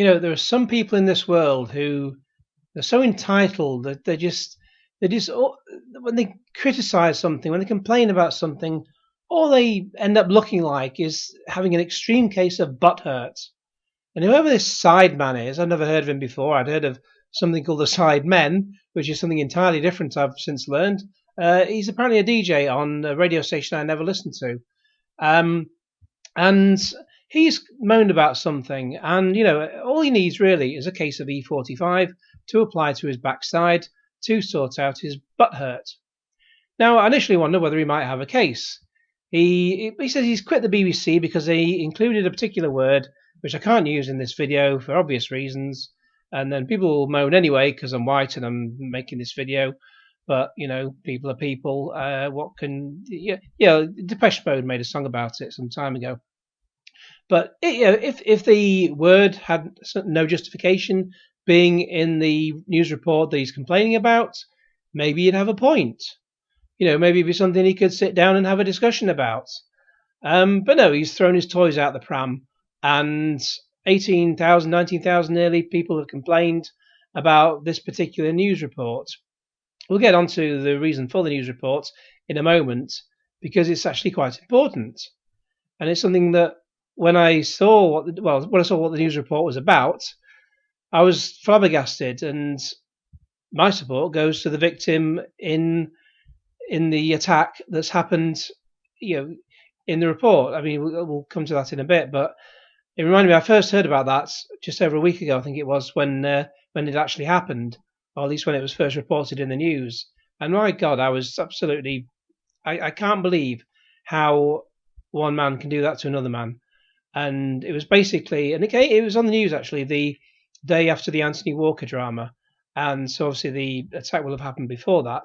There are some people in this world who they're so entitled that when they criticize something, when they complain about something, all they end up looking like is having an extreme case of butt hurt. And whoever this Sideman is, I've never heard of him before. I'd heard of something called the Sidemen, which is something entirely different. I've since learned. He's apparently a DJ on a radio station I never listened to. Um, and he's moaned about something, and all he needs really is a case of E45 to apply to his backside to sort out his butt hurt. Now, I initially wondered whether he might have a case. He says he's quit the BBC because they included a particular word which I can't use in this video for obvious reasons, and then people will moan anyway because I'm white and I'm making this video. But people are people. What can Depeche Mode made a song about it some time ago. But if the word had no justification being in the news report that he's complaining about, maybe he'd have a point. Maybe it'd be something he could sit down and have a discussion about. But no, he's thrown his toys out the pram, and 18,000, 19,000 nearly people have complained about this particular news report. We'll get onto the reason for the news report in a moment, because it's actually quite important. And it's something that when I saw what the news report was about, I was flabbergasted, and my support goes to the victim in the attack that's happened, in the report. I mean, we'll come to that in a bit, but it reminded me. I first heard about that just over a week ago. I think it was when it actually happened, or at least when it was first reported in the news. And my God, I was absolutely, I can't believe how one man can do that to another man. And it was basically, and it was on the news actually the day after the Anthony Walker drama, and so obviously the attack will have happened before that,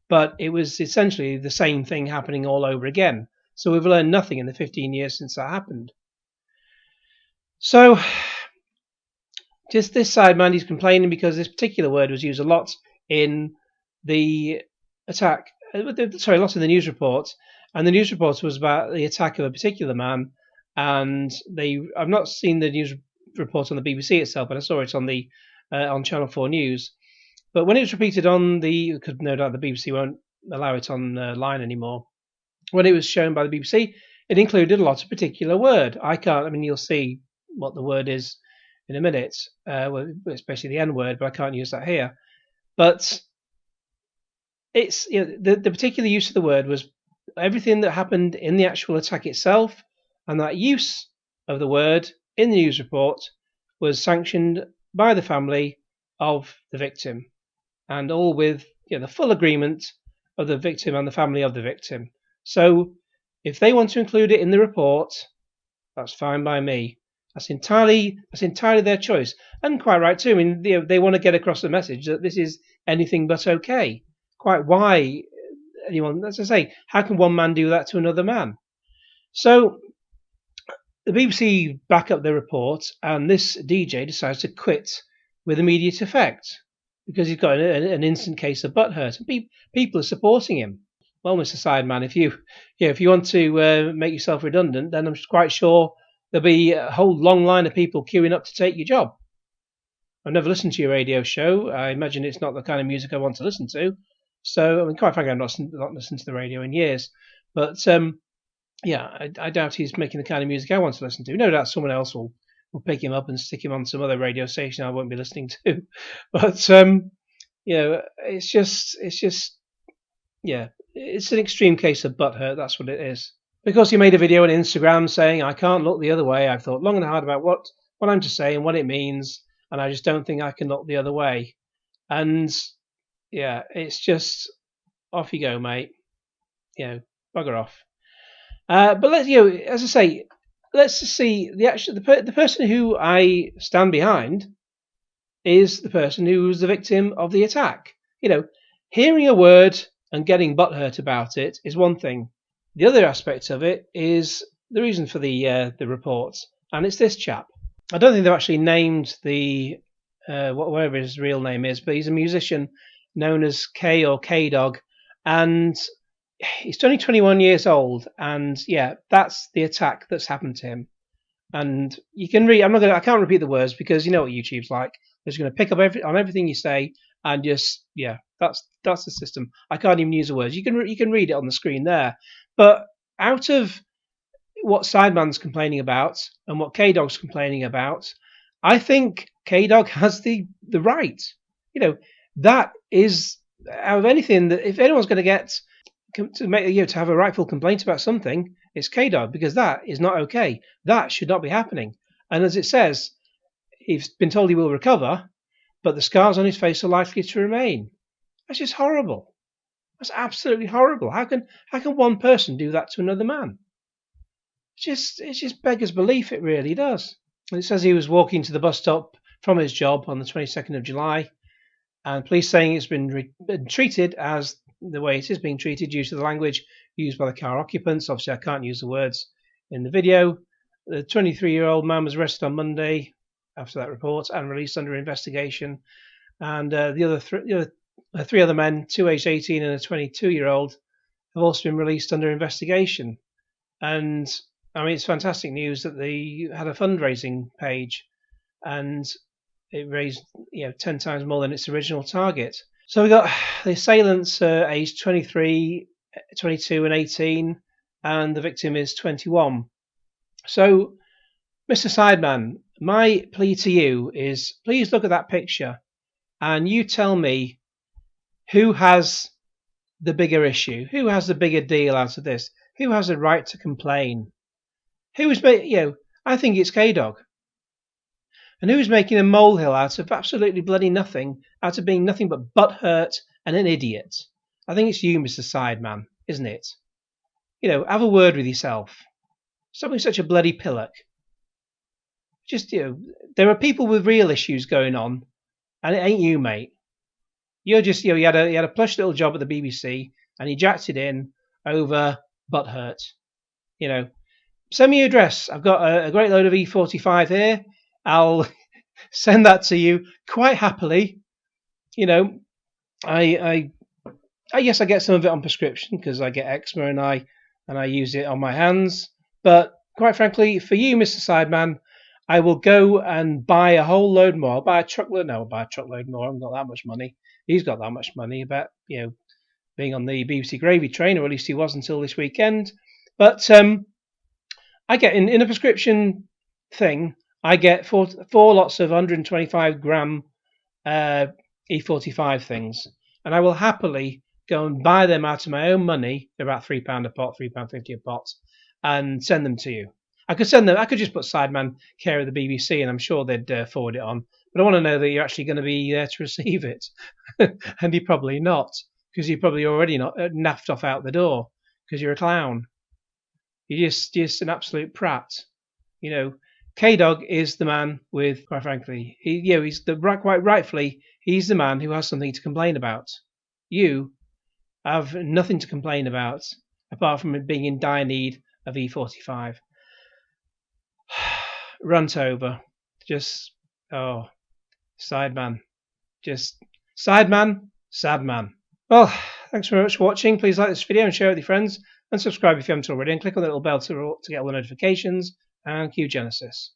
but it was essentially the same thing happening all over again. So we've learned nothing in the 15 years since that happened. So just this Sideman, he's complaining because this particular word was used a lot in the attack. Sorry, a lot in the news report, and the news report was about the attack of a particular man. And I've not seen the news report on the BBC itself, but I saw it on the on Channel 4 News. But when it was repeated because no doubt the BBC won't allow it online anymore. When it was shown by the BBC, it included a lot of particular word. You'll see what the word is in a minute, especially the N word, but I can't use that here. But it's the particular use of the word was everything that happened in the actual attack itself. And that use of the word in the news report was sanctioned by the family of the victim, and all with the full agreement of the victim and the family of the victim. So if they want to include it in the report, that's fine by me. That's entirely their choice, and quite right too. I mean, they want to get across the message that this is anything but okay. Quite why anyone? As I say, how can one man do that to another man? So the BBC back up their report, and this DJ decides to quit with immediate effect because he's got an instant case of butt hurt, and people are supporting him. Well, Mr. Sideman, if you want to make yourself redundant, then I'm quite sure there'll be a whole long line of people queuing up to take your job. I've never listened to your radio show. I imagine it's not the kind of music I want to listen to. So, quite frankly, I've not listened to the radio in years, but. I doubt he's making the kind of music I want to listen to. No doubt someone else will pick him up and stick him on some other radio station I won't be listening to. But it's an extreme case of butthurt. That's what it is. Because he made a video on Instagram saying I can't look the other way. I've thought long and hard about what I'm to say and what it means, and I just don't think I can look the other way. And it's just off you go, mate. Bugger off. But as I say, let's just see the person who I stand behind is the person who was the victim of the attack. Hearing a word and getting butthurt about it is one thing. The other aspect of it is the reason for the report, and it's this chap. I don't think they've actually named the whatever his real name is, but he's a musician known as K-Dogg, and he's only 21 years old, and that's the attack that's happened to him. And you can read. I can't repeat the words because you know what YouTube's like. They're just going to pick up on everything you say and just that's the system. I can't even use the words. You can read it on the screen there. But out of what Sideman's complaining about and what K-Dogg's complaining about, I think K-Dogg has the right. You know, that is out of anything that if anyone's going to get to make to have a rightful complaint about something, it's K-Dogg because that is not okay. That should not be happening. And as it says, he's been told he will recover, but the scars on his face are likely to remain. That's just horrible. That's absolutely horrible. How can one person do that to another man? It just beggars belief. It really does. It says he was walking to the bus stop from his job on the 22nd of July, and police saying it's been treated as the way it is being treated due to the language used by the car occupants. Obviously, I can't use the words in the video. The 23-year-old man was arrested on Monday after that report and released under investigation. And the three other men, two aged 18 and a 22-year-old, have also been released under investigation. And I mean, it's fantastic news that they had a fundraising page, and it raised 10 times more than its original target. So we got the assailants aged 23, 22, and 18, and the victim is 21. So, Mr. Sideman, my plea to you is please look at that picture and you tell me who has the bigger issue, who has the bigger deal out of this, who has the right to complain, who's I think it's K-Dogg. And who's making a molehill out of absolutely bloody nothing, out of being nothing but butthurt and an idiot? I think it's you, Mr. Sideman, isn't it? Have a word with yourself. Stop being such a bloody pillock. Just, there are people with real issues going on, and it ain't you, mate. You're just, you had a plush little job at the BBC, and you jacked it in over butthurt. Send me your address. I've got a great load of E45 here. I'll send that to you quite happily. I guess I get some of it on prescription because I get eczema and I use it on my hands. But quite frankly, for you, Mr. Sideman, I will go and buy a whole load more. I'll buy a truckload. No, I'll buy a truckload more. I haven't got that much money. He's got that much money about being on the BBC gravy train, or at least he was until this weekend. But I get in a prescription thing. I get four lots of 125 gram E45 things, and I will happily go and buy them out of my own money. They're about £3 a pot, £3.50 a pot, and send them to you. I could send them. I could just put Sideman care of the BBC, and I'm sure they'd forward it on. But I want to know that you're actually going to be there to receive it, and you're probably not, because you're probably already not naffed off out the door because you're a clown. You're just an absolute prat. K-Dogg is the man with, quite frankly, he's quite rightfully, he's the man who has something to complain about. You have nothing to complain about apart from being in dire need of E45. Runt over. Just, Sideman. Just, Sideman, sad man. Well, thanks very much for watching. Please like this video and share it with your friends, and subscribe if you haven't already, and click on the little bell to get all the notifications, and cue Genesis.